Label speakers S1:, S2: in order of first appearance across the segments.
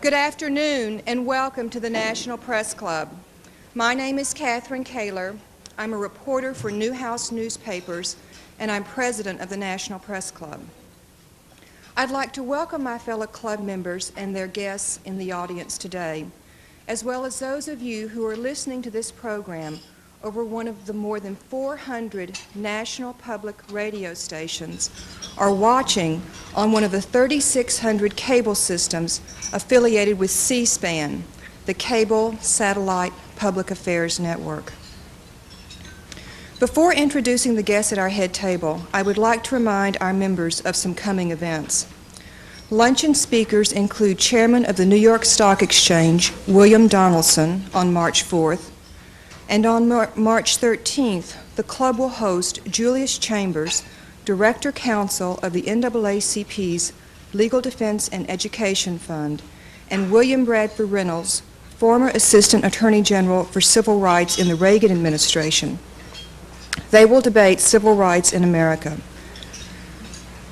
S1: Good afternoon and welcome to the National Press Club. My name is Catherine Kaler. I'm a reporter for Newhouse Newspapers and I'm president of the National Press Club. I'd like to welcome my fellow club members and their guests in the audience today, as well as those of you who are listening to this program over one of the more than 400 national public radio stations or watching on one of the 3,600 cable systems affiliated with C-SPAN, the Cable Satellite Public Affairs Network. Before introducing the guests at our head table, I would like to remind our members of some coming events. Luncheon speakers include Chairman of the New York Stock Exchange, William Donaldson, on March 4th, and on March 13th, the club will host Julius Chambers, Director Counsel of the NAACP's Legal Defense and Education Fund, and William Bradford Reynolds, former Assistant Attorney General for Civil Rights in the Reagan administration. They will debate civil rights in America.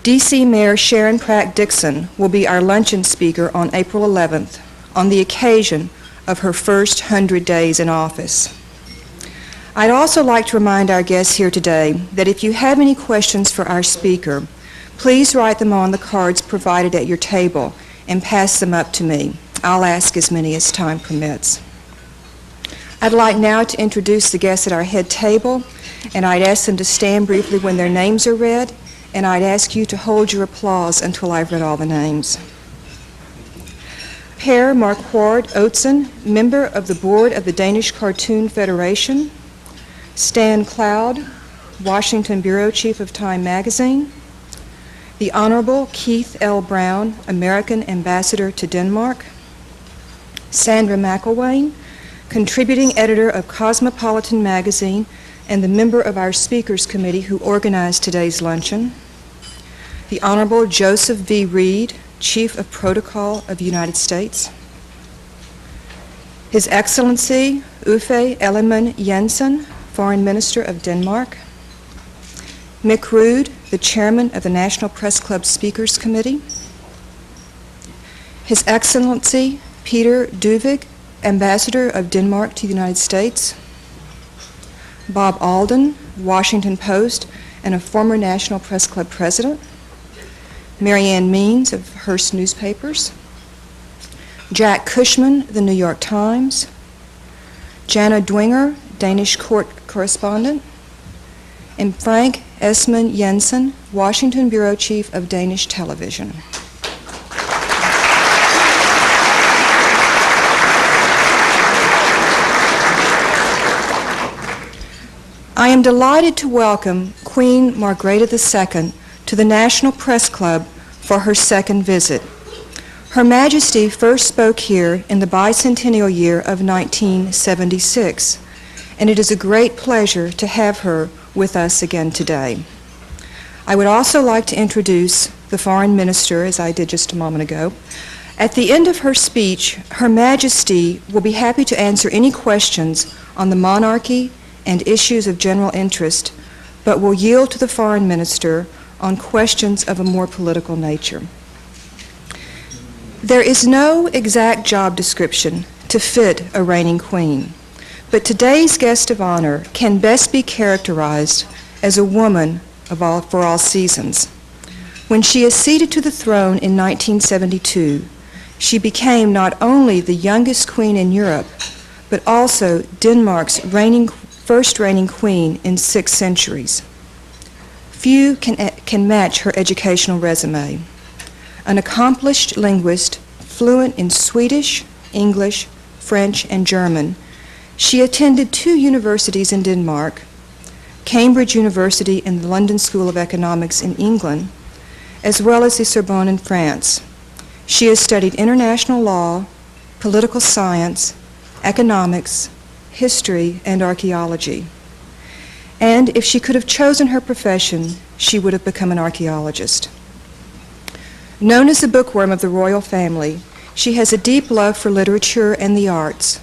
S1: D.C. Mayor Sharon Pratt Dixon will be our luncheon speaker on April 11th on the occasion of her first 100 days in office. I'd also like to remind our guests here today that if you have any questions for our speaker, please write them on the cards provided at your table and pass them up to me. I'll ask as many as time permits. I'd like now to introduce the guests at our head table, and I'd ask them to stand briefly when their names are read, and I'd ask you to hold your applause until I've read all the names. Per Marquard Ottsen, member of the board of the Danish Cartoon Federation. Stan Cloud, Washington Bureau Chief of Time Magazine. The Honorable Keith L. Brown, American Ambassador to Denmark. Sandra McElwain, contributing editor of Cosmopolitan Magazine and the member of our Speakers Committee who organized today's luncheon. The Honorable Joseph V. Reed, Chief of Protocol of the United States. His Excellency Uffe Ellemann-Jensen, Foreign Minister of Denmark. Mick Rude, the Chairman of the National Press Club Speakers Committee. His Excellency Peter Duvig, Ambassador of Denmark to the United States. Bob Alden, Washington Post and a former National Press Club President. Marianne Means of Hearst Newspapers. Jack Cushman, the New York Times. Jana Dwinger, Danish court correspondent, and Frank Esmond Jensen, Washington Bureau Chief of Danish Television. I am delighted to welcome Queen Margrethe II to the National Press Club for her second visit. Her Majesty first spoke here in the bicentennial year of 1976. And it is a great pleasure to have her with us again today. I would also like to introduce the Foreign Minister, as I did just a moment ago. At the end of her speech, Her Majesty will be happy to answer any questions on the monarchy and issues of general interest, but will yield to the Foreign Minister on questions of a more political nature. There is no exact job description to fit a reigning queen. But today's guest of honor can best be characterized as a woman for all seasons. When she acceded to the throne in 1972, she became not only the youngest queen in Europe, but also Denmark's first reigning queen in 6 centuries. Few can match her educational resume. An accomplished linguist, fluent in Swedish, English, French, and German, she attended 2 universities in Denmark, Cambridge University and the London School of Economics in England, as well as the Sorbonne in France. She has studied international law, political science, economics, history, and archaeology. And if she could have chosen her profession, she would have become an archaeologist. Known as the bookworm of the royal family, she has a deep love for literature and the arts.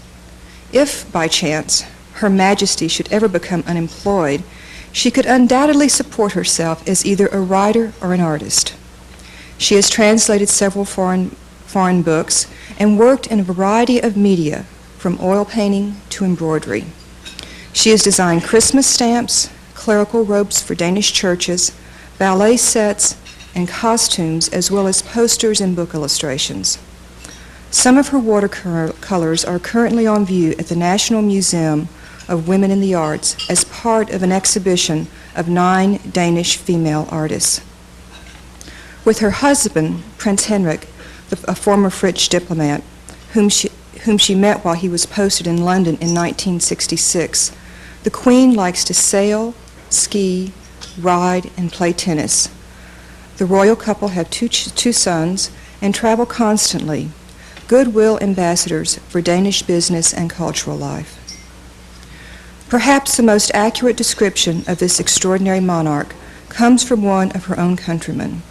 S1: If, by chance, Her Majesty should ever become unemployed, she could undoubtedly support herself as either a writer or an artist. She has translated several foreign books and worked in a variety of media, from oil painting to embroidery. She has designed Christmas stamps, clerical robes for Danish churches, ballet sets, and costumes, as well as posters and book illustrations. Some of her watercolors are currently on view at the National Museum of Women in the Arts as part of an exhibition of 9 Danish female artists. With her husband, Prince Henrik, a former French diplomat, whom she met while he was posted in London in 1966, the Queen likes to sail, ski, ride, and play tennis. The royal couple have two sons and travel constantly, goodwill ambassadors for Danish business and cultural life. Perhaps the most accurate description of this extraordinary monarch comes from one of her own countrymen.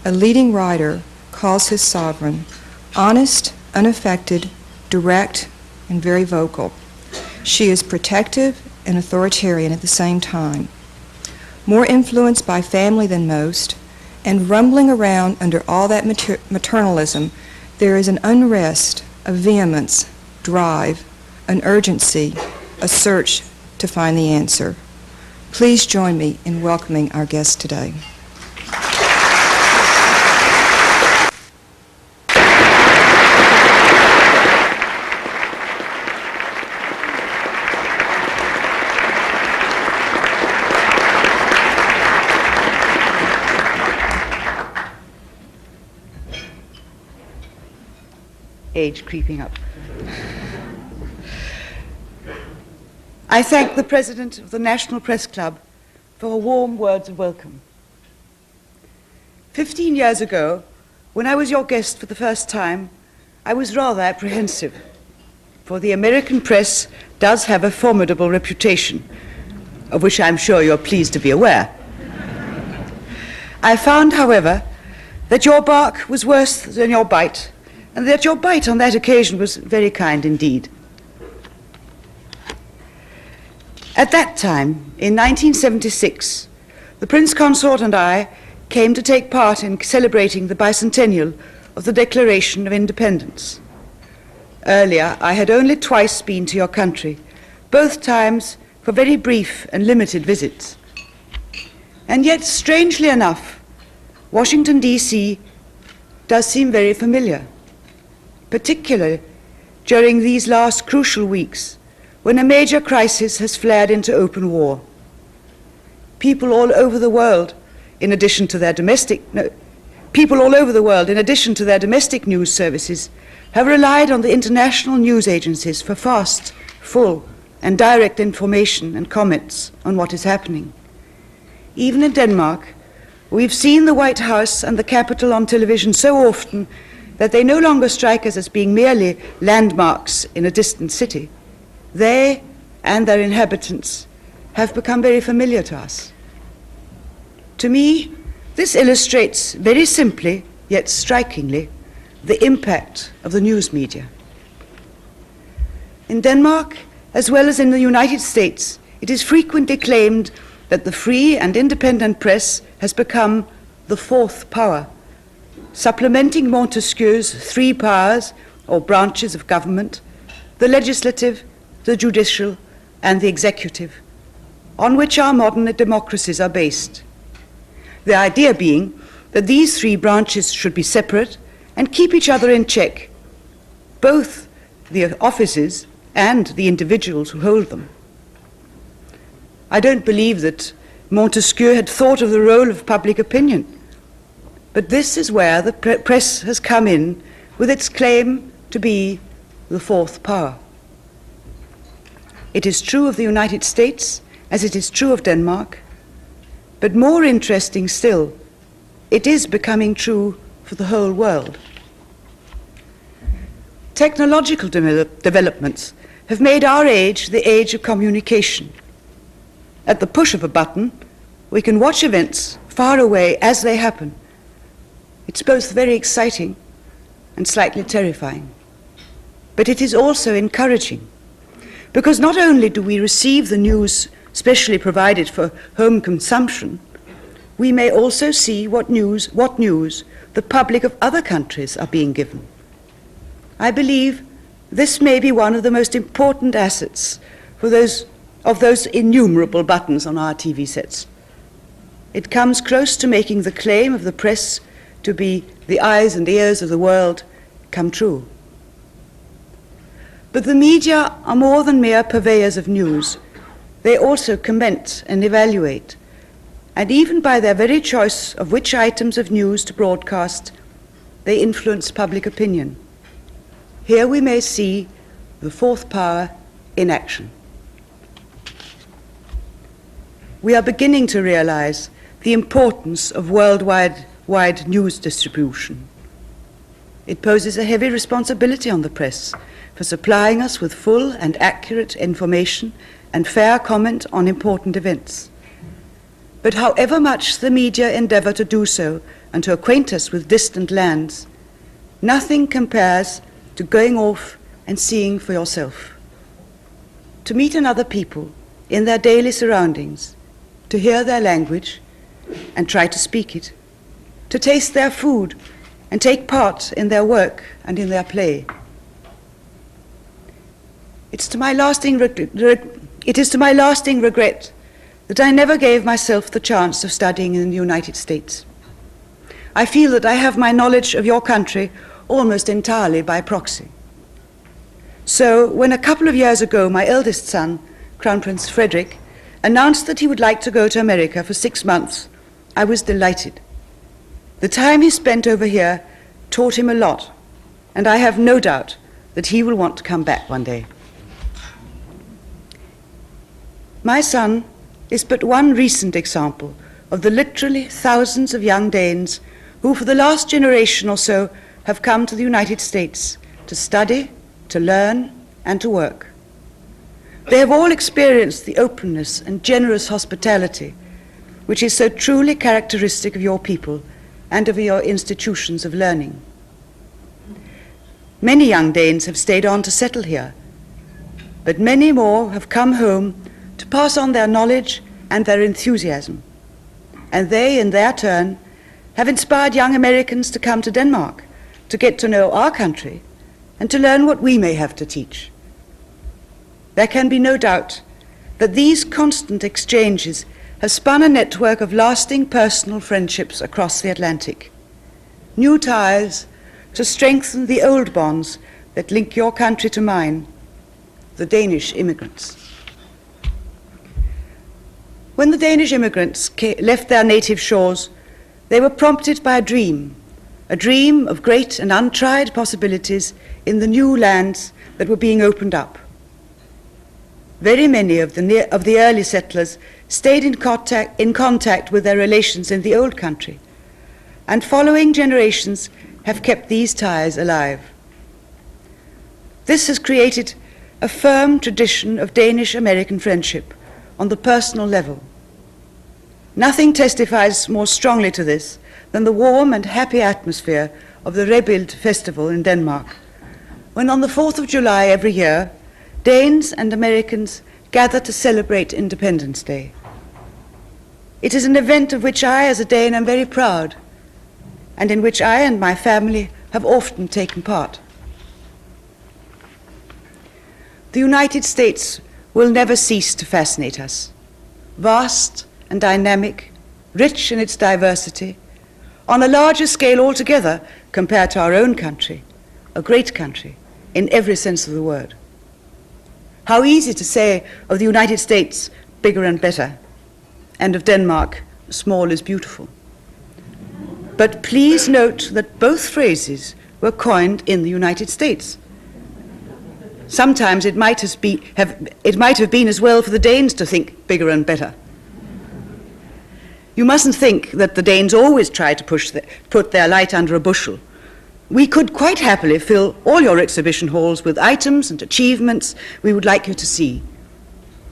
S1: A leading writer calls his sovereign honest, unaffected, direct, and very vocal. She is protective and authoritarian at the same time, more influenced by family than most, and rumbling around under all that maternalism, there is an unrest, a vehemence, drive, an urgency, a search to find the answer. Please join me in welcoming our guest today.
S2: Age creeping up. I thank the President of the National Press Club for her warm words of welcome. 15 years ago, when I was your guest for the first time, I was rather apprehensive, for the American press does have a formidable reputation, of which I'm sure you're pleased to be aware. I found, however, that your bark was worse than your bite, and that your bite on that occasion was very kind indeed. At that time, in 1976, the Prince Consort and I came to take part in celebrating the bicentennial of the Declaration of Independence. Earlier, I had only twice been to your country, both times for very brief and limited visits. And yet, strangely enough, Washington, D.C. does seem very familiar, particularly during these last crucial weeks when a major crisis has flared into open war. People all over the world, in addition to their domestic news services, have relied on the international news agencies for fast, full, and direct information and comments on what is happening. Even in Denmark, we've seen the White House and the Capitol on television so often that they no longer strike us as being merely landmarks in a distant city. They and their inhabitants have become very familiar to us. To me, this illustrates very simply, yet strikingly, the impact of the news media. In Denmark, as well as in the United States, it is frequently claimed that the free and independent press has become the fourth power, supplementing Montesquieu's 3 powers, or branches of government, the legislative, the judicial, and the executive, on which our modern democracies are based. The idea being that these 3 branches should be separate and keep each other in check, both the offices and the individuals who hold them. I don't believe that Montesquieu had thought of the role of public opinion, but this is where the press has come in with its claim to be the fourth power. It is true of the United States, as it is true of Denmark, but more interesting still, it is becoming true for the whole world. Technological developments have made our age the age of communication. At the push of a button, we can watch events far away as they happen. It's both very exciting and slightly terrifying. But it is also encouraging, because not only do we receive the news specially provided for home consumption, we may also see what news the public of other countries are being given. I believe this may be one of the most important assets for those innumerable buttons on our TV sets. It comes close to making the claim of the press to be the eyes and ears of the world come true. But the media are more than mere purveyors of news. They also comment and evaluate, and even by their very choice of which items of news to broadcast, they influence public opinion. Here we may see the fourth power in action. We are beginning to realize the importance of worldwide news distribution. It poses a heavy responsibility on the press for supplying us with full and accurate information and fair comment on important events. But however much the media endeavor to do so and to acquaint us with distant lands, nothing compares to going off and seeing for yourself. To meet another people in their daily surroundings, to hear their language and try to speak it, to taste their food and take part in their work and in their play. It is to my lasting regret that I never gave myself the chance of studying in the United States. I feel that I have my knowledge of your country almost entirely by proxy. So, when a couple of years ago my eldest son, Crown Prince Frederick, announced that he would like to go to America for 6 months, I was delighted. The time he spent over here taught him a lot, and I have no doubt that he will want to come back one day. My son is but one recent example of the literally thousands of young Danes who for the last generation or so have come to the United States to study, to learn, and to work. They have all experienced the openness and generous hospitality which is so truly characteristic of your people and of your institutions of learning. Many young Danes have stayed on to settle here, but many more have come home to pass on their knowledge and their enthusiasm. And they, in their turn, have inspired young Americans to come to Denmark, to get to know our country, and to learn what we may have to teach. There can be no doubt that these constant exchanges have spun a network of lasting personal friendships across the Atlantic. New ties to strengthen the old bonds that link your country to mine, the Danish immigrants. When the Danish immigrants left their native shores, they were prompted by a dream of great and untried possibilities in the new lands that were being opened up. Very many of the early settlers stayed in contact with their relations in the old country, and following generations have kept these ties alive. This has created a firm tradition of Danish-American friendship on the personal level. Nothing testifies more strongly to this than the warm and happy atmosphere of the Rebild festival in Denmark, when on the 4th of July every year, Danes and Americans gather to celebrate Independence Day. It is an event of which I, as a Dane, am very proud, and in which I and my family have often taken part. The United States will never cease to fascinate us. Vast and dynamic, rich in its diversity, on a larger scale altogether compared to our own country, a great country in every sense of the word. How easy to say of the United States, bigger and better, and of Denmark, small is beautiful. But please note that both phrases were coined in the United States. Sometimes it might have been as well for the Danes to think bigger and better. You mustn't think that the Danes always try to put their light under a bushel. We could quite happily fill all your exhibition halls with items and achievements we would like you to see.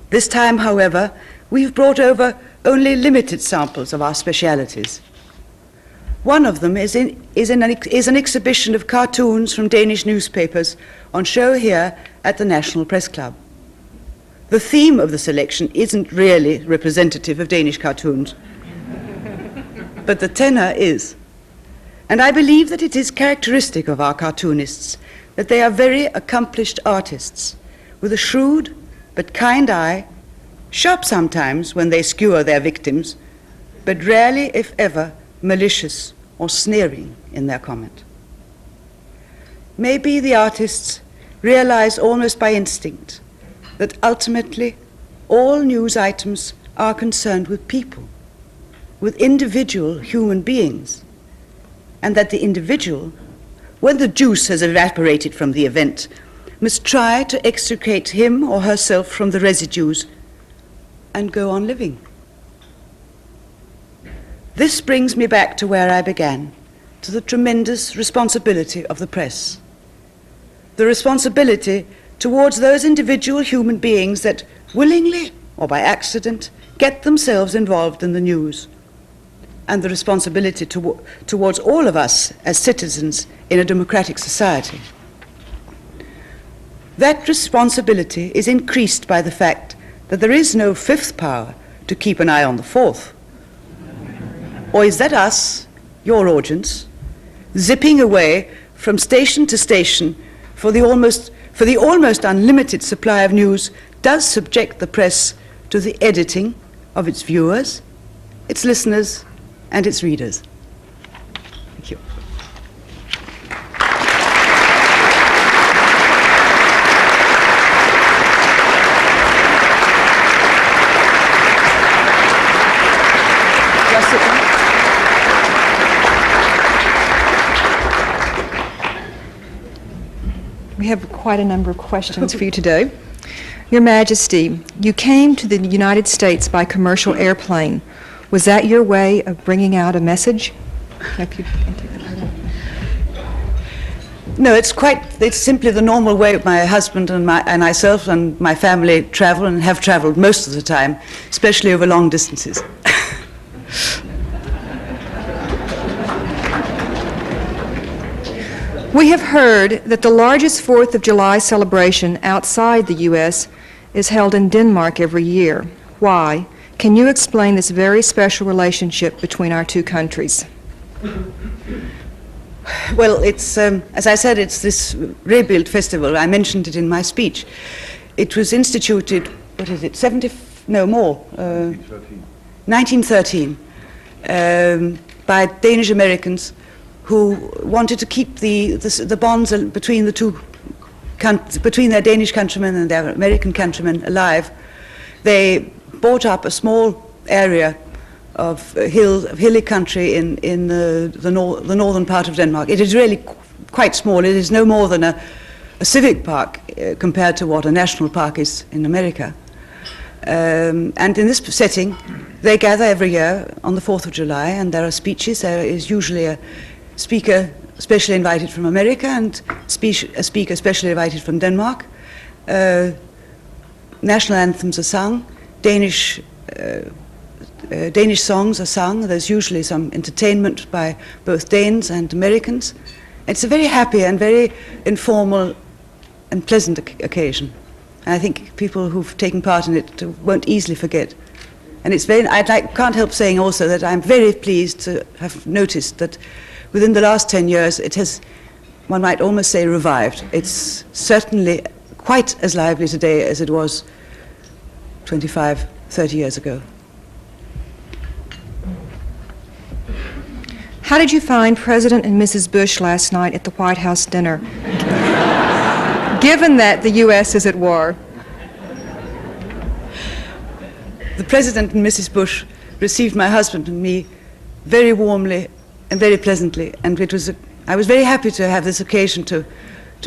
S2: This time, however, we've brought over only limited samples of our specialities. One of them is an exhibition of cartoons from Danish newspapers on show here at the National Press Club. The theme of the selection isn't really representative of Danish cartoons, but the tenor is. And I believe that it is characteristic of our cartoonists that they are very accomplished artists, with a shrewd but kind eye, sharp sometimes when they skewer their victims, but rarely, if ever, malicious or sneering in their comment. Maybe the artists realize almost by instinct that ultimately all news items are concerned with people, with individual human beings, and that the individual, when the juice has evaporated from the event, must try to extricate him or herself from the residues and go on living. This brings me back to where I began, to the tremendous responsibility of the press. The responsibility towards those individual human beings that willingly or by accident get themselves involved in the news, and the responsibility towards all of us as citizens in a democratic society. That responsibility is increased by the fact that there is no fifth power to keep an eye on the fourth. Or is that us, your audience, zipping away from station to station for the almost unlimited supply of news does subject the press to the editing of its viewers, its listeners, and its readers. Thank you. Just sit down.
S1: We have quite a number of questions for you today. Your Majesty, you came to the United States by commercial airplane. Was that your way of bringing out a message?
S2: No, it's simply the normal way my husband and myself and my family travel and have traveled most of the time, especially over long distances.
S1: We have heard that the largest 4th of July celebration outside the U.S. is held in Denmark every year. Why? Can you explain this very special relationship between our two countries?
S2: Well, it's, as I said, it's this rebuild festival. I mentioned it in my speech. It was instituted, 1913, by Danish Americans who wanted to keep the bonds between between their Danish countrymen and their American countrymen alive. They bought up a small area of hilly country in the northern part of Denmark. It is really quite small. It is no more than a civic park compared to what a national park is in America. And in this setting, they gather every year on the 4th of July, and there are speeches. There is usually a speaker specially invited from America and a speaker specially invited from Denmark. National anthems are sung. Danish songs are sung. There's usually some entertainment by both Danes and Americans. It's a very happy and very informal and pleasant occasion. And I think people who've taken part in it won't easily forget. And it's can't help saying also that I'm very pleased to have noticed that within the last 10 years it has, one might almost say, revived. It's certainly quite as lively today as it was 25, 30 years ago.
S1: How did you find President and Mrs. Bush last night at the White House dinner, given that the U.S. is at war?
S2: The President and Mrs. Bush received my husband and me very warmly and very pleasantly, and I was very happy to have this occasion to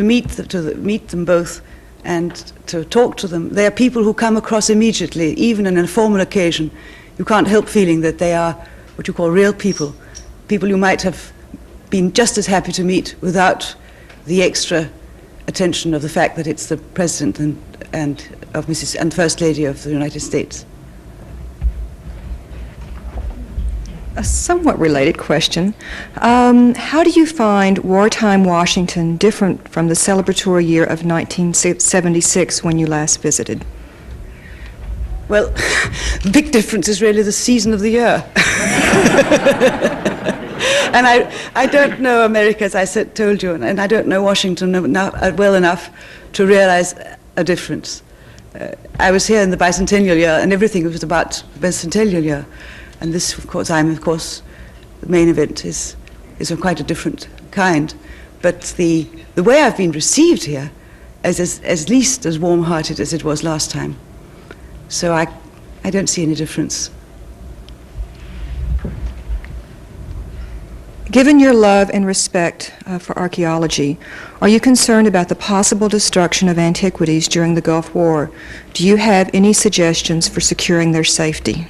S2: meet them both and to talk to them. They are people who come across immediately, even in an informal occasion. You can't help feeling that they are what you call real people, people you might have been just as happy to meet without the extra attention of the fact that it's the President and First Lady of the United States.
S1: A somewhat related question. How do you find wartime Washington different from the celebratory year of 1976 when you last visited?
S2: Well, the big difference is really the season of the year. And I don't know America, as I told you, and I don't know Washington well enough to realize a difference. I was here in the bicentennial year, and everything was about the bicentennial year. And this, of course, the main event is of quite a different kind. But the way I've been received here is at least as warm-hearted as it was last time. So I don't see any difference.
S1: Given your love and respect for archaeology, are you concerned about the possible destruction of antiquities during the Gulf War? Do you have any suggestions for securing their safety?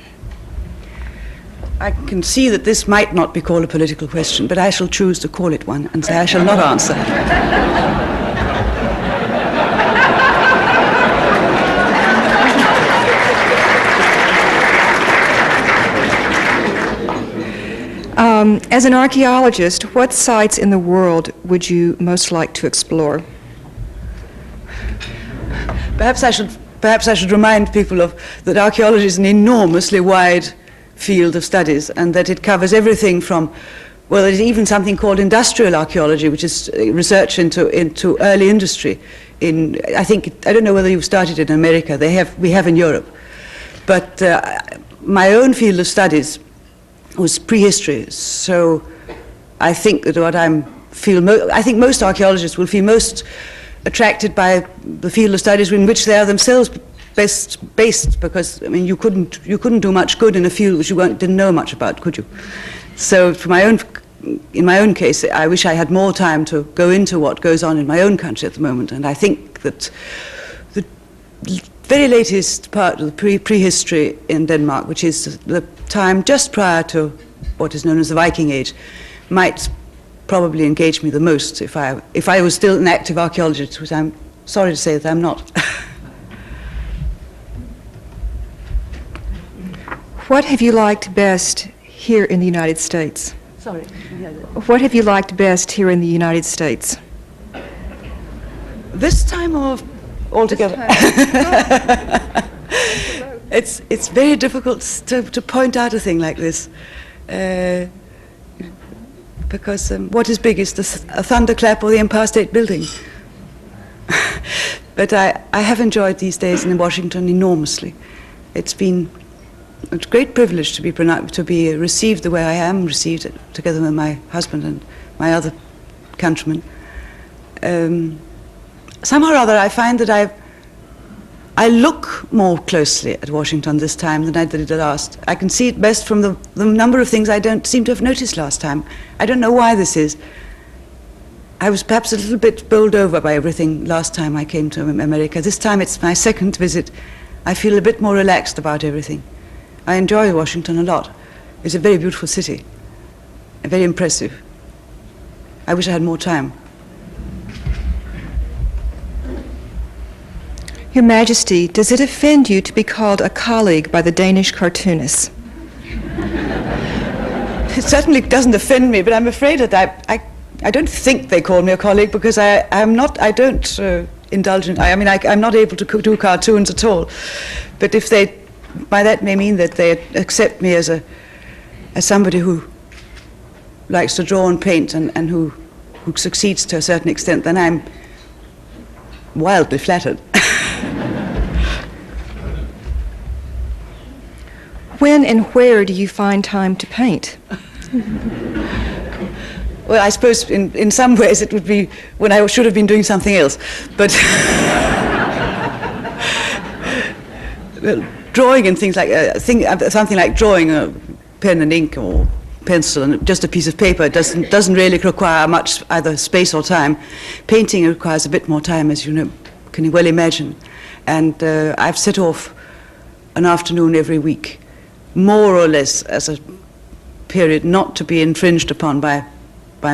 S2: I can see that this might not be called a political question, but I shall choose to call it one and say I shall not answer.
S1: As an archaeologist, what sites in the world would you most like to explore?
S2: Perhaps I should remind people that archaeology is an enormously wide field of studies, and that it covers everything from, well, there's even something called industrial archaeology, which is research into early industry. I don't know whether you've started in America. We have in Europe, but my own field of studies was prehistory. So I think that I think most archaeologists will feel most attracted by the field of studies in which they are themselves best based, because I mean you couldn't do much good in a field which you didn't know much about, could you? So in my own case, I wish I had more time to go into what goes on in my own country at the moment, and I think that the very latest part of the prehistory in Denmark, which is the time just prior to what is known as the Viking Age, might probably engage me the most if I was still an active archaeologist, which I'm sorry to say that I'm not.
S1: What have you liked best here in the United States?
S2: Sorry.
S1: What have you liked best here in the United States?
S2: This time or altogether? It's very difficult to point out a thing like this, because what is biggest, a thunderclap or the Empire State Building? But I have enjoyed these days in Washington enormously. It's been a great privilege to be received the way I am received, together with my husband and my other countrymen. Somehow or other, I find that I look more closely at Washington this time than I did last. I can see it best from the number of things I don't seem to have noticed last time. I don't know why this is. I was perhaps a little bit bowled over by everything last time I came to America. This time it's my second visit. I feel a bit more relaxed about everything. I enjoy Washington a lot. It's a very beautiful city, very impressive. I wish I had more time.
S1: Your Majesty, does it offend you to be called a colleague by the Danish cartoonists?
S2: It certainly doesn't offend me, but I'm afraid that I don't think they call me a colleague, because I'm not able to do cartoons at all. But if by that may mean that they accept me as somebody who likes to draw and paint and who succeeds to a certain extent, then I'm wildly flattered.
S1: When and where do you find time to paint?
S2: Well, I suppose in some ways it would be when I should have been doing something else. But well, drawing and things like something like drawing a pen and ink or pencil and just a piece of paper doesn't really require much either space or time. Painting requires a bit more time, as you can well imagine. And I've set off an afternoon every week, more or less as a period not to be infringed upon by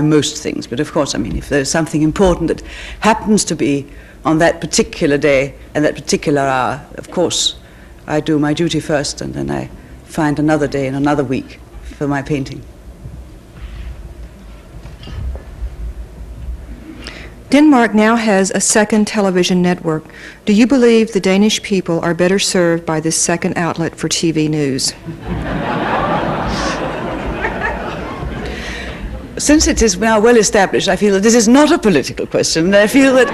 S2: most things. But of course, I mean, if there's something important that happens to be on that particular day and that particular hour, of course, I do my duty first, and then I find another day and another week for my painting.
S1: Denmark now has a second television network. Do you believe the Danish people are better served by this second outlet for TV news?
S2: since it is now well established, I feel that this is not a political question, and I feel that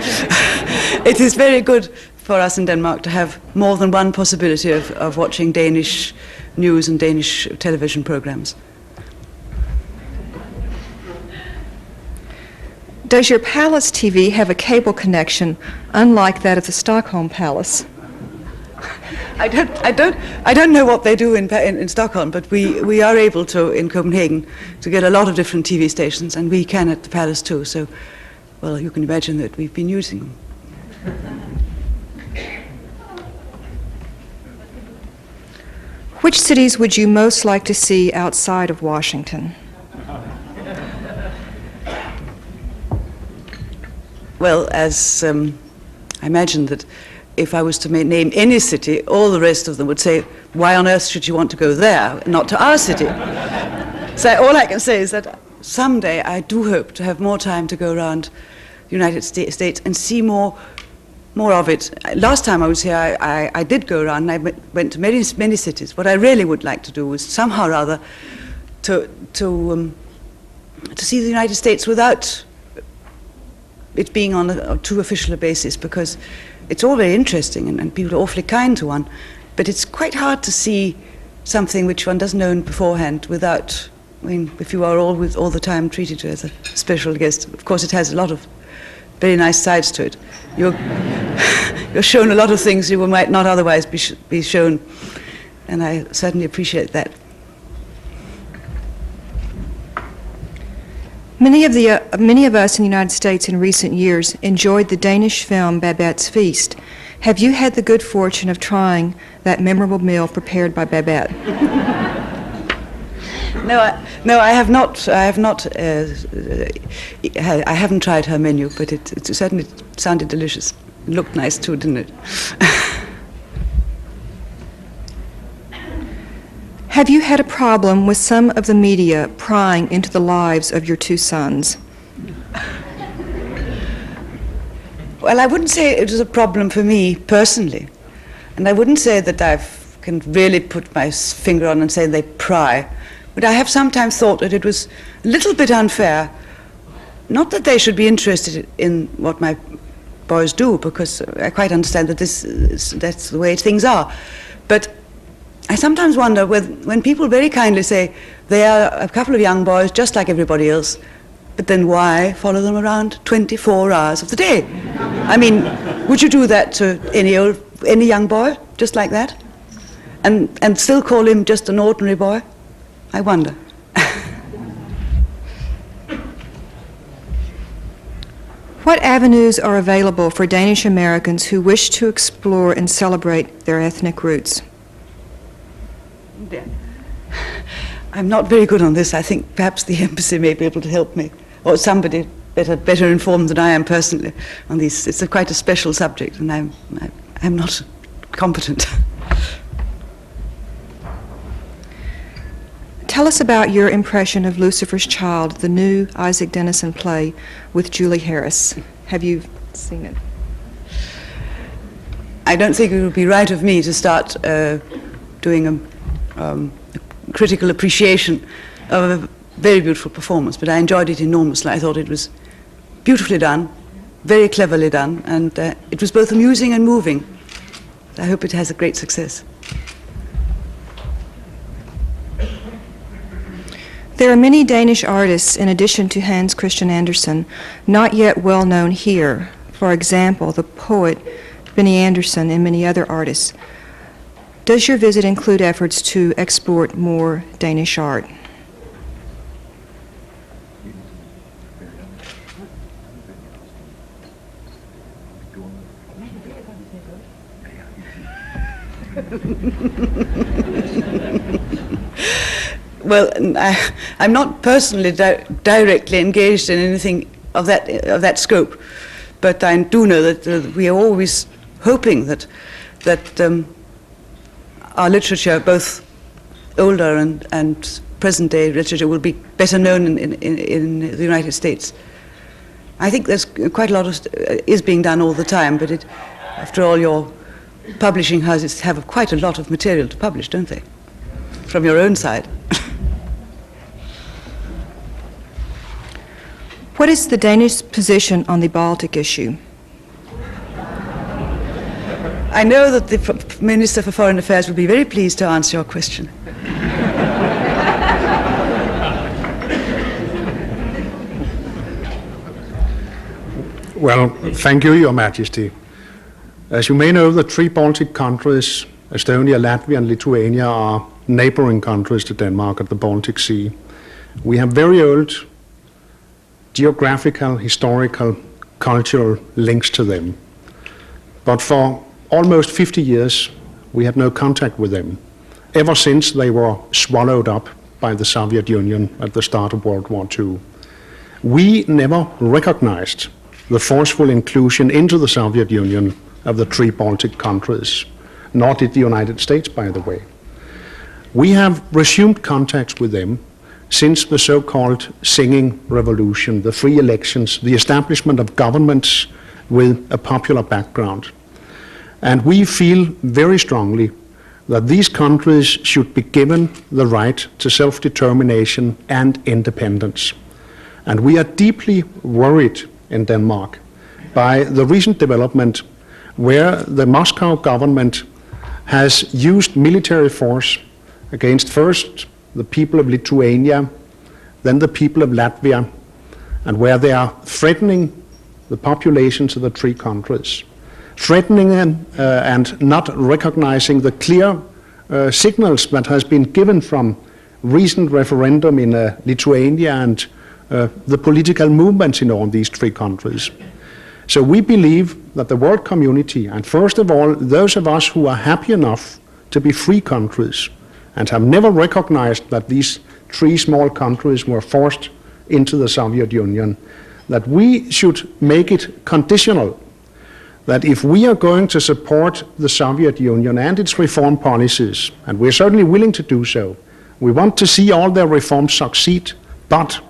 S2: it is very good for us in Denmark to have more than one possibility of watching Danish news and Danish television programs.
S1: Does your palace TV have a cable connection unlike that of the Stockholm Palace?
S2: I don't know what they do in Stockholm, but we are able to, in Copenhagen, to get a lot of different TV stations, and we can at the palace too, so, well, you can imagine that we've been using them.
S1: Which cities would you most like to see outside of Washington?
S2: Well, as I imagine that if I was to name any city, all the rest of them would say, why on earth should you want to go there, not to our city? So all I can say is that someday I do hope to have more time to go around the United States and see more of it. Last time I was here, I did go around and I went to many cities. What I really would like to do was somehow or other to see the United States without it being on a too official a basis, because it's all very interesting and people are awfully kind to one, but it's quite hard to see something which one doesn't know beforehand without, I mean, if you are all the time treated as a special guest. Of course it has a lot of very nice sides to it. You're shown a lot of things you might not otherwise be shown, and I certainly appreciate that.
S1: Many of us in the United States in recent years enjoyed the Danish film Babette's Feast. Have you had the good fortune of trying that memorable meal prepared by Babette?
S2: No, I have not. I haven't tried her menu, but it certainly sounded delicious. It looked nice too, didn't it?
S1: Have you had a problem with some of the media prying into the lives of your two sons?
S2: Well, I wouldn't say it was a problem for me personally, and I wouldn't say that I can really put my finger on and say they pry, but I have sometimes thought that it was a little bit unfair. Not that they should be interested in what my boys do, because I quite understand that that's the way things are, but I sometimes wonder when people very kindly say they are a couple of young boys just like everybody else, but then why follow them around 24 hours of the day? I mean, would you do that to any young boy, just like that? And still call him just an ordinary boy? I wonder.
S1: What avenues are available for Danish Americans who wish to explore and celebrate their ethnic roots?
S2: I'm not very good on this. I think perhaps the embassy may be able to help me, or somebody better informed than I am personally on these. It's quite a special subject, and I'm not competent.
S1: Tell us about your impression of Lucifer's Child, the new Isaac Dennison play with Julie Harris. Have you seen it?
S2: I don't think it would be right of me to start doing a critical appreciation of a very beautiful performance, but I enjoyed it enormously. I thought it was beautifully done, very cleverly done, and it was both amusing and moving. I hope it has a great success.
S1: There are many Danish artists, in addition to Hans Christian Andersen, not yet well known here. For example, the poet Benny Andersson and many other artists. Does your visit include efforts to export more Danish art?
S2: Well, I'm not personally directly engaged in anything of that scope, but I do know that we are always hoping that our literature, both older and present-day literature, will be better known in the United States. I think there's quite a lot is being done all the time, but after all, your publishing houses have quite a lot of material to publish, don't they? From your own side.
S1: is the Danish position on the Baltic issue?
S2: I know that the Minister for Foreign Affairs will be very pleased to answer your question.
S3: Well, thank you, Your Majesty. As you may know, the three Baltic countries, Estonia, Latvia and Lithuania, are neighboring countries to Denmark at the Baltic Sea. We have very old geographical, historical, cultural links to them. But for almost 50 years, we had no contact with them, ever since they were swallowed up by the Soviet Union at the start of World War II. We never recognized the forceful inclusion into the Soviet Union of the three Baltic countries, nor did the United States, by the way. We have resumed contacts with them since the so-called singing revolution, the free elections, the establishment of governments with a popular background. And we feel very strongly that these countries should be given the right to self-determination and independence. And we are deeply worried in Denmark by the recent development where the Moscow government has used military force against first the people of Lithuania, then the people of Latvia, and where they are threatening the populations of the three countries, threatening and not recognizing the clear signals that has been given from recent referendum in Lithuania and the political movements in all these three countries. So we believe that the world community, and first of all, those of us who are happy enough to be free countries and have never recognized that these three small countries were forced into the Soviet Union, that we should make it conditional, that if we are going to support the Soviet Union and its reform policies, and we're certainly willing to do so, we want to see all their reforms succeed, but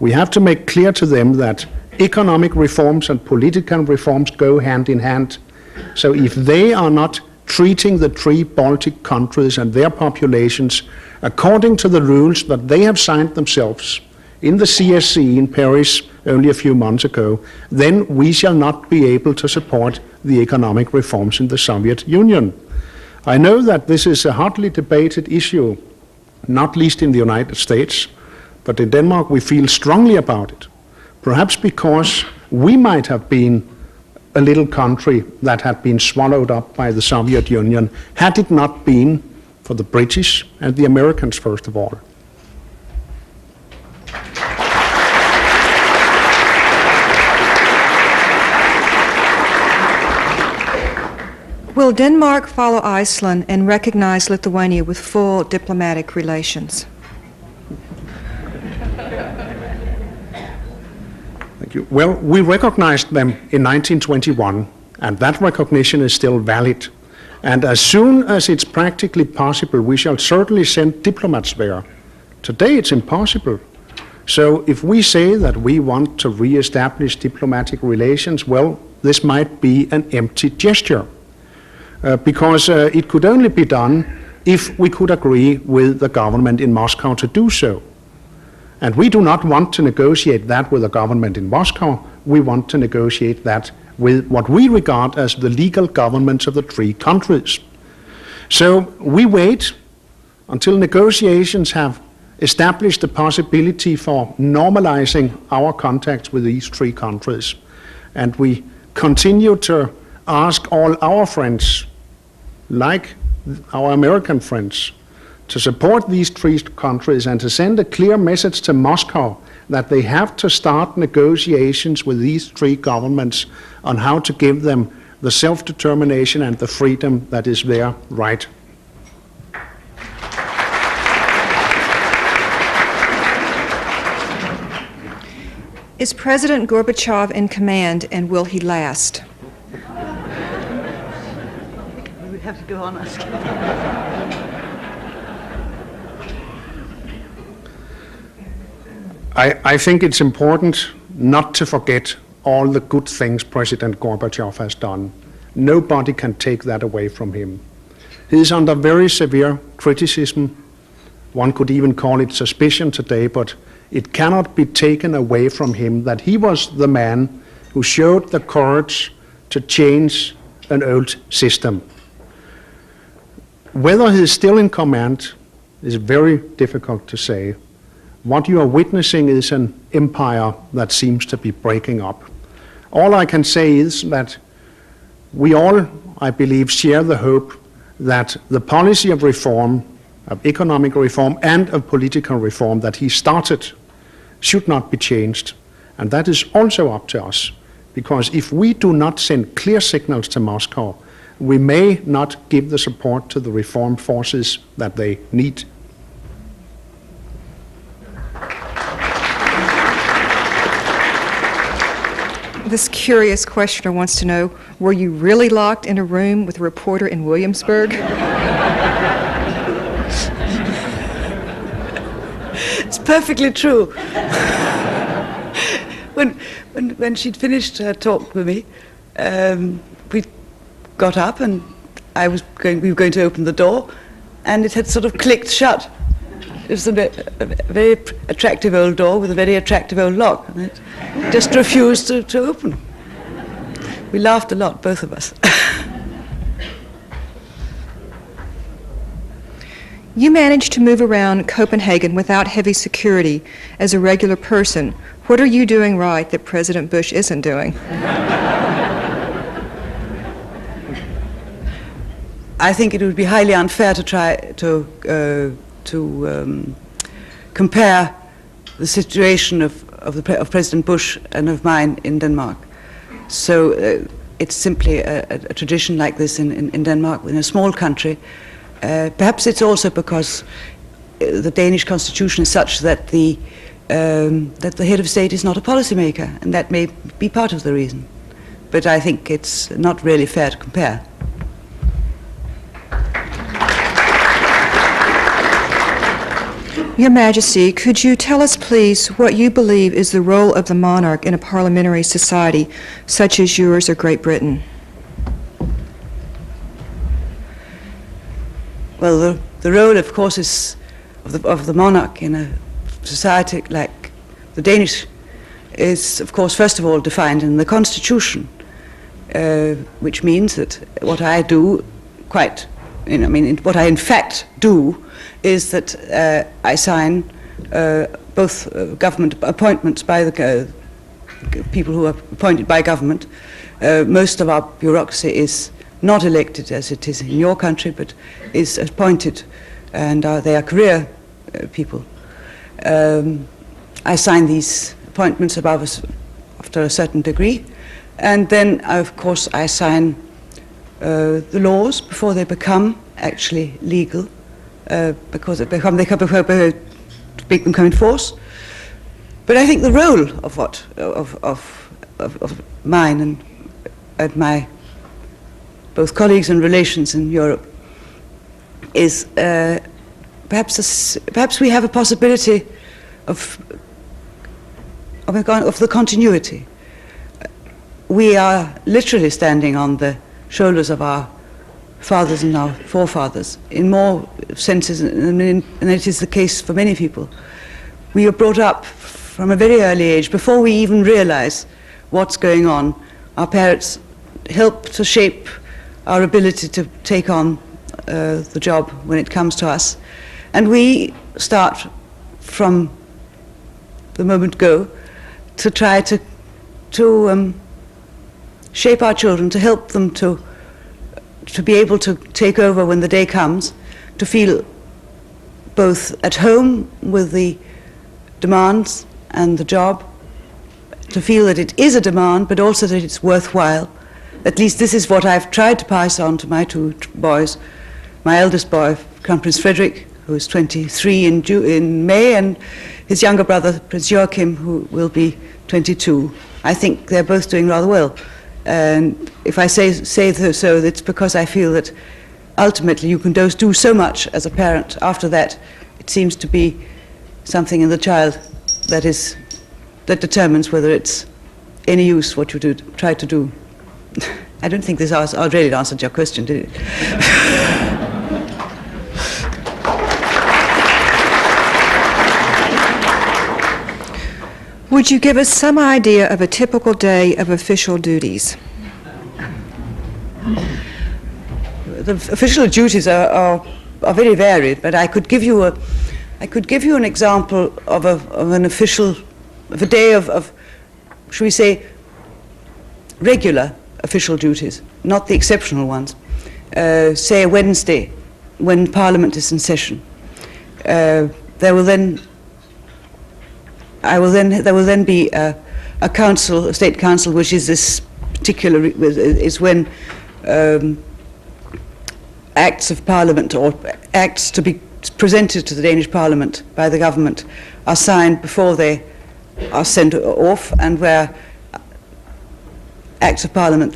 S3: we have to make clear to them that economic reforms and political reforms go hand in hand. So if they are not treating the three Baltic countries and their populations according to the rules that they have signed themselves in the CSC in Paris only a few months ago, then we shall not be able to support the economic reforms in the Soviet Union. I know that this is a hotly debated issue, not least in the United States, but in Denmark we feel strongly about it, perhaps because we might have been a little country that had been swallowed up by the Soviet Union had it not been for the British and the Americans, first of all.
S1: Will Denmark follow Iceland and recognize Lithuania with full diplomatic relations?
S3: Thank you. Well, we recognized them in 1921, and that recognition is still valid. And as soon as it's practically possible, we shall certainly send diplomats there. Today it's impossible. So if we say that we want to re-establish diplomatic relations, well, this might be an empty gesture. Because it could only be done if we could agree with the government in Moscow to do so. And we do not want to negotiate that with the government in Moscow. We want to negotiate that with what we regard as the legal governments of the three countries. So we wait until negotiations have established the possibility for normalizing our contacts with these three countries. And we continue to ask all our friends, like our American friends, to support these three countries and to send a clear message to Moscow that they have to start negotiations with these three governments on how to give them the self-determination and the freedom that is their right.
S1: Is President Gorbachev in command, and will he last?
S2: We have to go on asking.
S3: I think it's important not to forget all the good things President Gorbachev has done. Nobody can take that away from him. He is under very severe criticism. One could even call it suspicion today, but it cannot be taken away from him that he was the man who showed the courage to change an old system. Whether he is still in command is very difficult to say. What you are witnessing is an empire that seems to be breaking up. All I can say is that we all, I believe, share the hope that the policy of reform, of economic reform and of political reform that he started should not be changed. And that is also up to us, because if we do not send clear signals to Moscow, we may not give the support to the reform forces that they need.
S1: This curious questioner wants to know, were you really locked in a room with a reporter in Williamsburg?
S2: It's perfectly true. When she'd finished her talk with me, we got up and we were going to open the door, and it had sort of clicked shut. It was a very attractive old door with a very attractive old lock, and it just refused to open. We laughed a lot, both of us.
S1: You managed to move around Copenhagen without heavy security as a regular person. What are you doing right that President Bush isn't doing?
S2: I think it would be highly unfair to try to compare the situation of President Bush and of mine in Denmark. So it's simply a tradition like this in Denmark, in a small country. Perhaps it's also because the Danish constitution is such that the head of state is not a policymaker, and that may be part of the reason. But I think it's not really fair to compare.
S1: Your Majesty, could you tell us, please, what you believe is the role of the monarch in a parliamentary society such as yours or Great Britain?
S2: Well, the role, of course, is of the monarch in a society like the Danish is, of course, first of all defined in the constitution, which means that what I do what I in fact do is that I sign both government appointments by the people who are appointed by government. Most of our bureaucracy is not elected as it is in your country, but is appointed, and they are career people. I sign these appointments after a certain degree, and then, of course, I sign the laws before they become actually legal, because they come in force. But I think the role of mine and my both colleagues and relations in Europe is perhaps we have a possibility of the continuity. We are literally standing on the shoulders of our fathers and our forefathers in more senses than it is the case for many people. We are brought up from a very early age, before we even realize what's going on. Our parents help to shape our ability to take on the job when it comes to us. And we start from the moment go to try to shape our children, to help them to be able to take over when the day comes, to feel both at home with the demands and the job, to feel that it is a demand, but also that it's worthwhile. At least this is what I've tried to pass on to my two boys. My eldest boy, Crown Prince Frederik, who is 23 in May, and his younger brother, Prince Joachim, who will be 22. I think they're both doing rather well. And if I say so, it's because I feel that ultimately you can do so much as a parent. After that, it seems to be something in the child that determines whether it's any use what you try to do. I don't think this already answered your question, did it?
S1: Would you give us some idea of a typical day of official duties?
S2: The official duties are very varied, but I could give you an example of a day of shall we say, regular official duties, not the exceptional ones. Say a Wednesday, when Parliament is in session. There will then be a council, a state council, which is this particular is when acts of Parliament or acts to be presented to the Danish Parliament by the government are signed before they are sent off, and where acts of Parliament,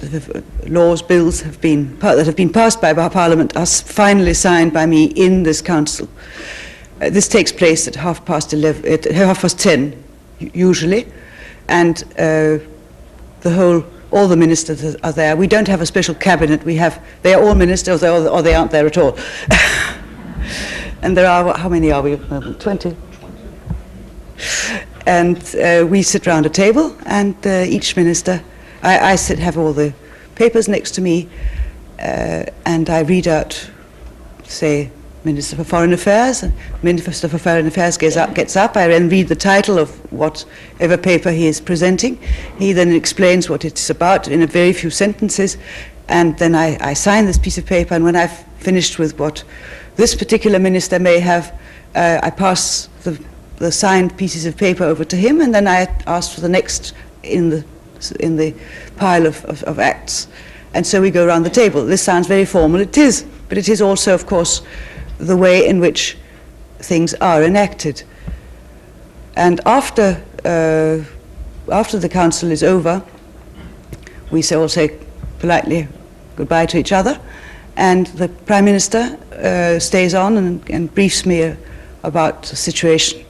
S2: laws, bills that have been passed by Parliament are finally signed by me in this council. This takes place at 10:30 usually, and all the ministers are there. We don't have a special cabinet. They are all ministers, or they aren't there at all. And there are, how many are we at the moment? 20. And we sit round a table, and each minister, I have all the papers next to me, and I read out, say, Minister for Foreign Affairs. And Minister for Foreign Affairs gets up. I then read the title of whatever paper he is presenting. He then explains what it's about in a very few sentences, and then I sign this piece of paper, and when I've finished with what this particular minister may have, I pass the signed pieces of paper over to him, and then I ask for the next in the pile of acts. And so we go around the table. This sounds very formal. It is, but it is also, of course, the way in which things are enacted. And after the council is over, we all say politely goodbye to each other, and the Prime Minister stays on and briefs me about the situation,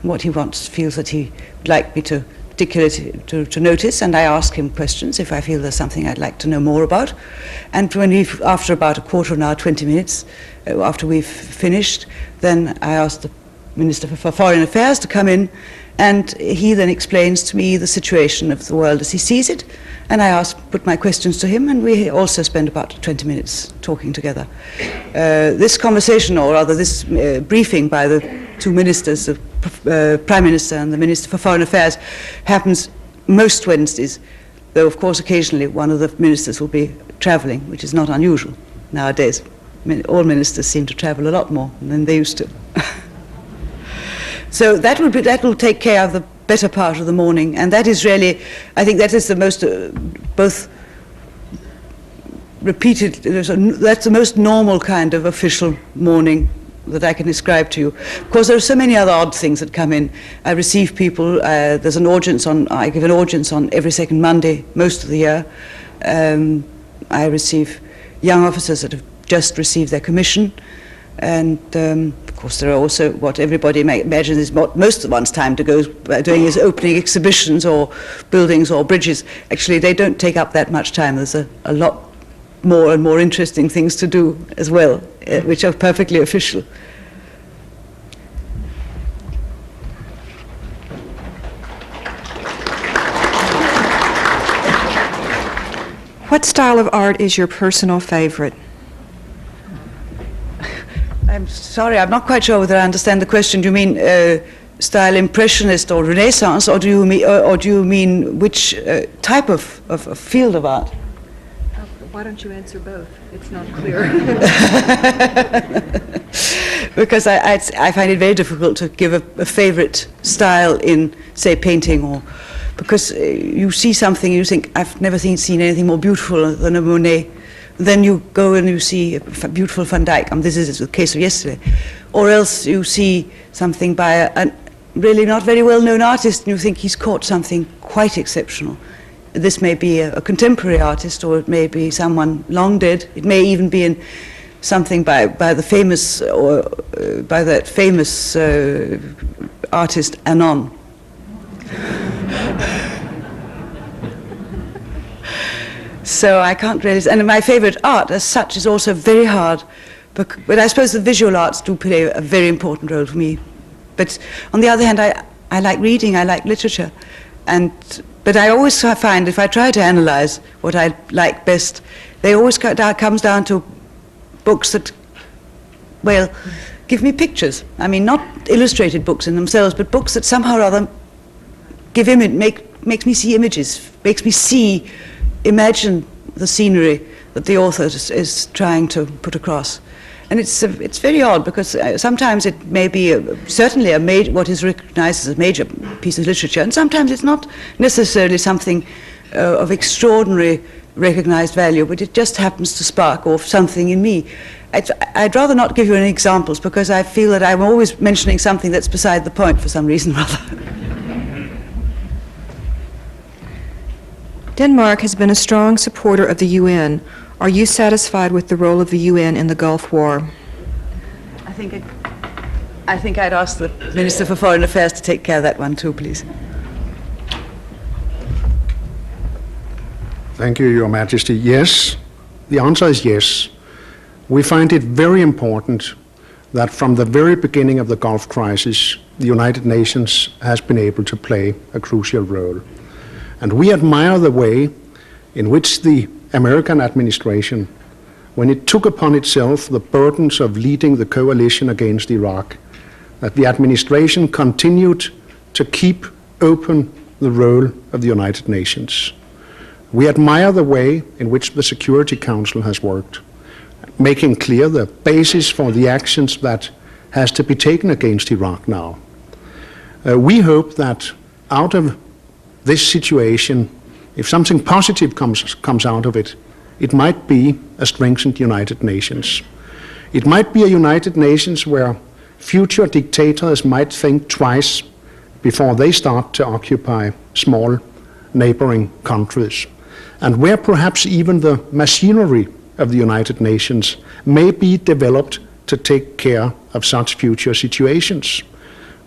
S2: what he feels that he would like me to particularly to notice, and I ask him questions if I feel there's something I'd like to know more about. And after about a quarter of an hour, 20 minutes, after we've finished, then I ask the Minister for Foreign Affairs to come in, and he then explains to me the situation of the world as he sees it, and I put my questions to him, and we also spend about 20 minutes talking together. This conversation, or rather this briefing by the two ministers, the Prime Minister and the Minister for Foreign Affairs, happens most Wednesdays, though of course occasionally one of the ministers will be travelling, which is not unusual nowadays. All ministers seem to travel a lot more than they used to. So that will take care of the better part of the morning, and that is really, I think that is the most both repeated, that's the most normal kind of official morning that I can describe to you. Of course, there are so many other odd things that come in. I receive people, there's an audience I give an audience on every second Monday, most of the year. I receive young officers that have just received their commission, and of course there are also what everybody imagines is most of one's time to go doing is opening exhibitions or buildings or bridges. Actually, they don't take up that much time. There's a lot more and more interesting things to do as well, which are perfectly official.
S1: What style of art is your personal favorite?
S2: I'm sorry, I'm not quite sure whether I understand the question. Do you mean style Impressionist or Renaissance, or do you mean which type of field of art?
S1: Why don't you answer both? It's not clear.
S2: Because I find it very difficult to give a favorite style in, say, painting, or because you see something and you think, I've never seen anything more beautiful than a Monet. Then you go and you see a beautiful Van Dyck. This is the case of yesterday. Or else you see something by a really not very well-known artist, and you think he's caught something quite exceptional. This may be a contemporary artist, or it may be someone long dead. It may even be in something by the famous, or by that famous artist Anon. So I can't really, and my favorite art as such is also very hard, but I suppose the visual arts do play a very important role for me. But on the other hand, I like reading, I like literature, But I always find, if I try to analyze what I like best, they always comes down to books that, well, give me pictures. I mean, not illustrated books in themselves, but books that somehow or other makes me see images, makes me imagine the scenery that the author is trying to put across. And it's very odd, because sometimes it may be certainly what is recognized as a major piece of literature, and sometimes it's not necessarily something of extraordinary recognized value, but it just happens to spark off something in me. I'd rather not give you any examples, because I feel that I'm always mentioning something that's beside the point for some reason or other.
S1: Denmark has been a strong supporter of the UN. Are you satisfied with the role of the UN in the Gulf War?
S2: I think I'd ask the Minister for Foreign Affairs to take care of that one too, please.
S3: Thank you, Your Majesty. Yes, the answer is yes. We find it very important that from the very beginning of the Gulf crisis, the United Nations has been able to play a crucial role. And we admire the way in which the American administration, when it took upon itself the burdens of leading the coalition against Iraq, that the administration continued to keep open the role of the United Nations. We admire the way in which the Security Council has worked, making clear the basis for the actions that has to be taken against Iraq now. We hope that out of this situation, if something positive comes out of it, it might be a strengthened United Nations. It might be a United Nations where future dictators might think twice before they start to occupy small neighboring countries, and where perhaps even the machinery of the United Nations may be developed to take care of such future situations.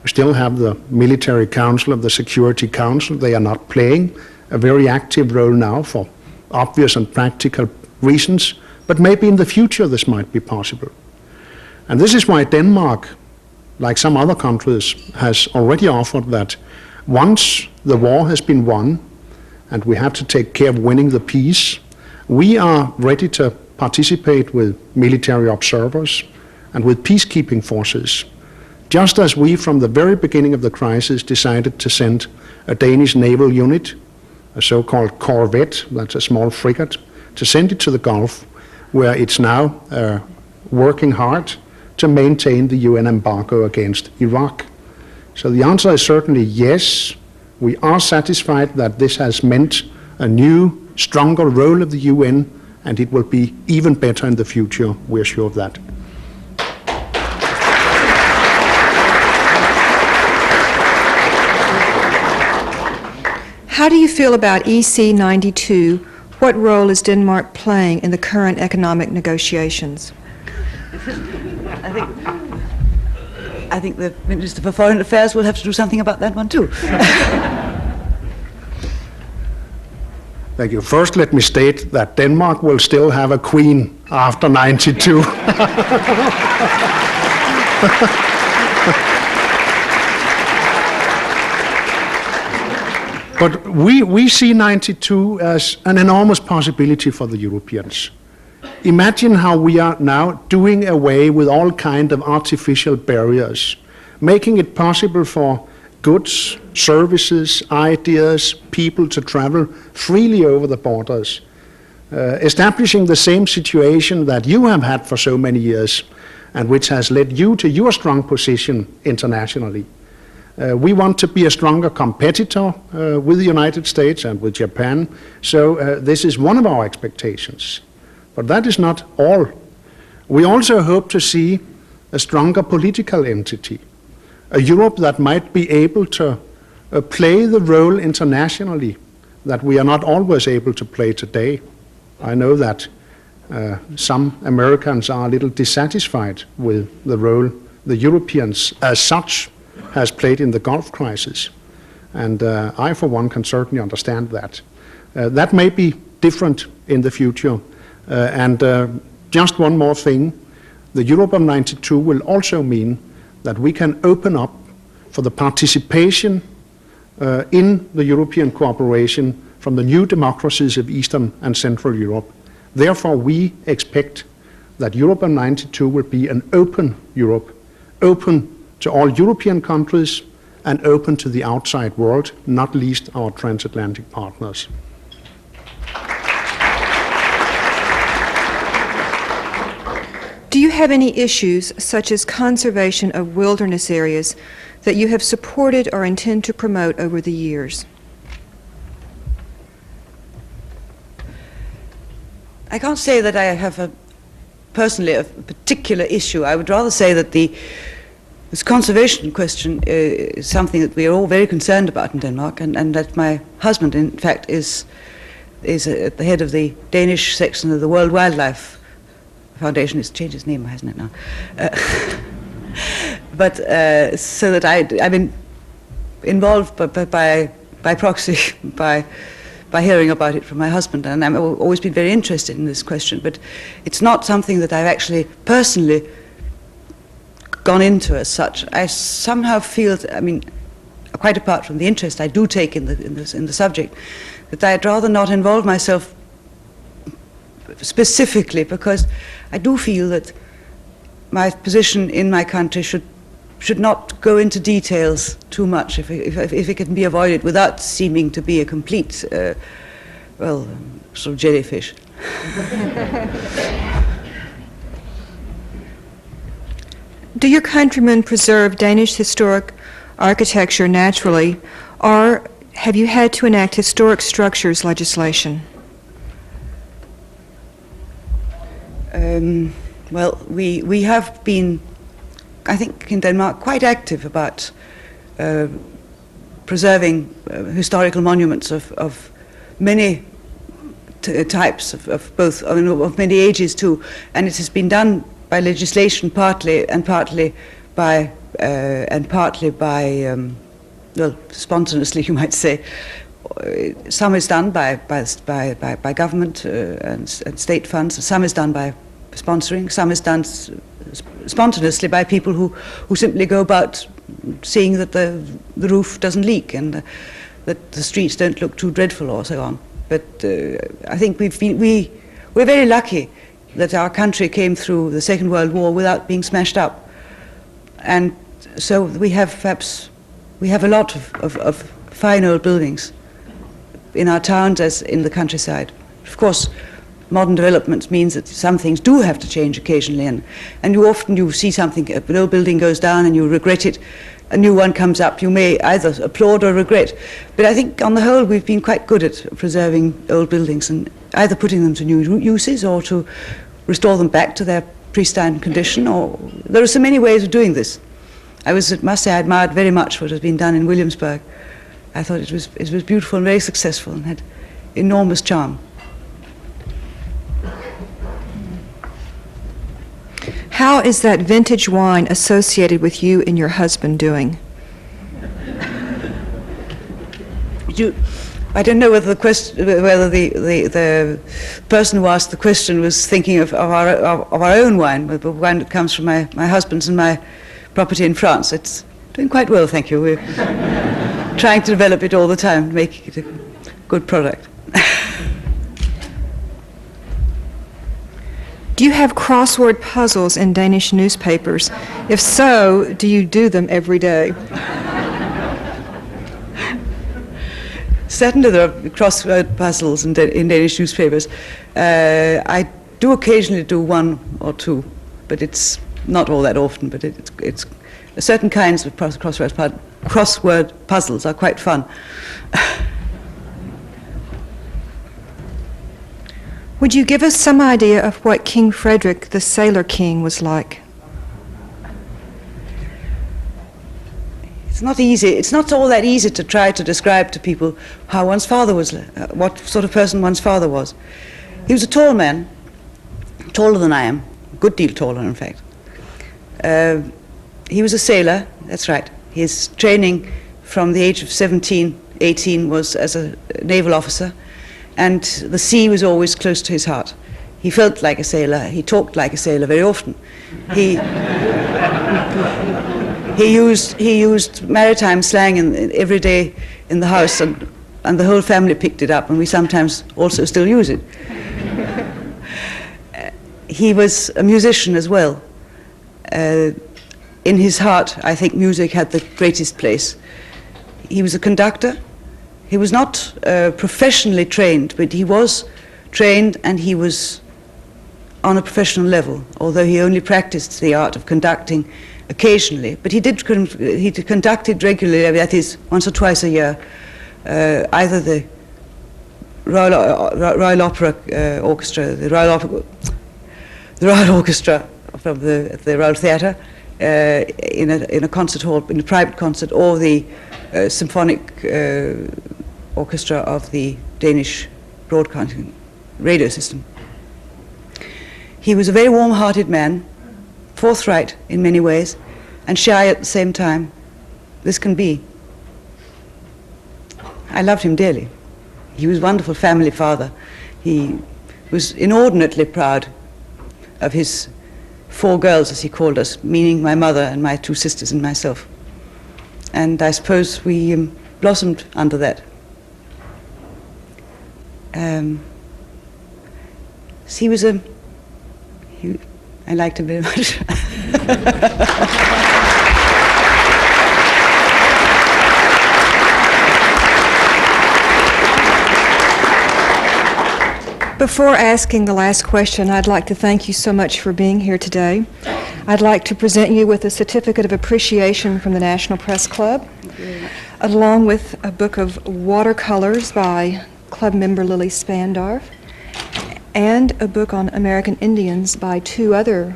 S3: We still have the Military Council of the Security Council. They are not playing a very active role now for obvious and practical reasons, but maybe in the future this might be possible. And this is why Denmark, like some other countries, has already offered that once the war has been won and we have to take care of winning the peace, we are ready to participate with military observers and with peacekeeping forces, just as we from the very beginning of the crisis decided to send a Danish naval unit, a so-called corvette, that's a small frigate, to send it to the Gulf, where it's now working hard to maintain the UN embargo against Iraq. So the answer is certainly yes. We are satisfied that this has meant a new, stronger role of the UN, and it will be even better in the future. We're sure of that.
S1: How do you feel about EC 92? What role is Denmark playing in the current economic negotiations?
S2: I think the Minister for Foreign Affairs will have to do something about that one too.
S3: Thank you. First, let me state that Denmark will still have a queen after 92. But we see 92 as an enormous possibility for the Europeans. Imagine how we are now doing away with all kinds of artificial barriers, making it possible for goods, services, ideas, people to travel freely over the borders, establishing the same situation that you have had for so many years and which has led you to your strong position internationally. We want to be a stronger competitor with the United States and with Japan, so this is one of our expectations. But that is not all. We also hope to see a stronger political entity, a Europe that might be able to play the role internationally that we are not always able to play today. I know that some Americans are a little dissatisfied with the role the Europeans as such has played in the Gulf crisis. And I, for one, can certainly understand that. That may be different in the future. Just one more thing, the Europe of 92 will also mean that we can open up for the participation in the European cooperation from the new democracies of Eastern and Central Europe. Therefore, we expect that Europe of 92 will be an open Europe, open to all European countries and open to the outside world, not least our transatlantic partners.
S1: Do you have any issues, such as conservation of wilderness areas, that you have supported or intend to promote over the years?
S2: I can't say that I have personally a particular issue. I would rather say that this conservation question is something that we are all very concerned about in Denmark, and that my husband, in fact, is at the head of the Danish section of the World Wildlife Foundation. It's changed its name, hasn't it now? But so that I've been involved by proxy, by hearing about it from my husband, and I've always been very interested in this question, but it's not something that I've actually personally gone into as such. I somehow feel, quite apart from the interest I do take in the subject, that I'd rather not involve myself specifically, because I do feel that my position in my country should not go into details too much if it can be avoided without seeming to be a complete, sort of jellyfish.
S1: Do your countrymen preserve Danish historic architecture naturally, or have you had to enact historic structures legislation?
S2: Well, we have been, I think, in Denmark quite active about preserving historical monuments of many types, of both, of many ages too, and it has been done by legislation partly, and partly by spontaneously, you might say. Some is done by government and state funds. Some is done by sponsoring. Some is done spontaneously by people who simply go about seeing that the roof doesn't leak and that the streets don't look too dreadful or so on. But I think we're very lucky that our country came through the Second World War without being smashed up, and so we have a lot of fine old buildings in our towns as in the countryside. Of course, modern development means that some things do have to change occasionally, and you see something, an old building goes down and you regret it, a new one comes up, you may either applaud or regret. But I think on the whole we've been quite good at preserving old buildings and either putting them to new uses or to restore them back to their pristine condition, or there are so many ways of doing this. I must say I admired very much what has been done in Williamsburg. I thought it was beautiful and very successful and had enormous charm.
S1: How is that vintage wine associated with you and your husband doing?
S2: I don't know whether the person who asked the question was thinking of our own wine, the wine that comes from my husband's and my property in France. It's doing quite well, thank you. We're trying to develop it all the time, making it a good product.
S1: Do you have crossword puzzles in Danish newspapers? If so, do you do them every day?
S2: Certainly there are crossword puzzles in Danish newspapers. I do occasionally do one or two, but it's not all that often. But it's certain kinds of crossword puzzles are quite fun.
S1: Would you give us some idea of what King Frederick, the Sailor King, was like?
S2: It's not easy. It's not all that easy to try to describe to people how one's father was, what sort of person one's father was. He was a tall man, taller than I am, a good deal taller, in fact. He was a sailor, that's right. His training from the age of 17, 18 was as a naval officer, and the sea was always close to his heart. He felt like a sailor. He talked like a sailor very often. He used maritime slang in everyday in the house, and the whole family picked it up, and we sometimes also still use it. He was a musician as well. In his heart, I think music had the greatest place. He was a conductor. He was not professionally trained, but he was trained, and he was on a professional level, although he only practiced the art of conducting occasionally. But he conducted regularly, that is, once or twice a year, either the Royal Opera Orchestra, the Royal Orchestra from the Royal Theatre, in a concert hall, in a private concert, or the symphonic orchestra of the Danish broadcasting radio system. He was a very warm-hearted man, forthright in many ways, and shy at the same time. This can be. I loved him dearly. He was a wonderful family father. He was inordinately proud of his 4 girls, as he called us, meaning my mother and my 2 sisters and myself. And I suppose we blossomed under that. So I liked him very much.
S1: Before asking the last question, I'd like to thank you so much for being here today. I'd like to present you with a certificate of appreciation from the National Press Club, along with a book of watercolors by club member Lily Spandorf, and a book on American Indians by 2 other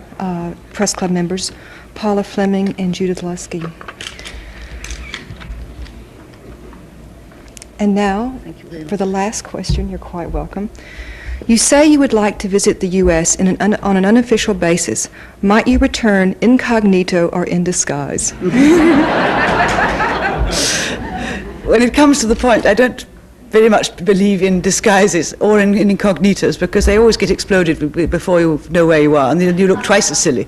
S1: press club members, Paula Fleming and Judith Lusky. And now, for the last question, you're quite welcome. You say you would like to visit the U.S. on an unofficial basis. Might you return incognito or in disguise?
S2: When it comes to the point, I don't very much believe in disguises or in incognitos, because they always get exploded before you know where you are, and then you look twice as silly.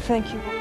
S1: Thank you.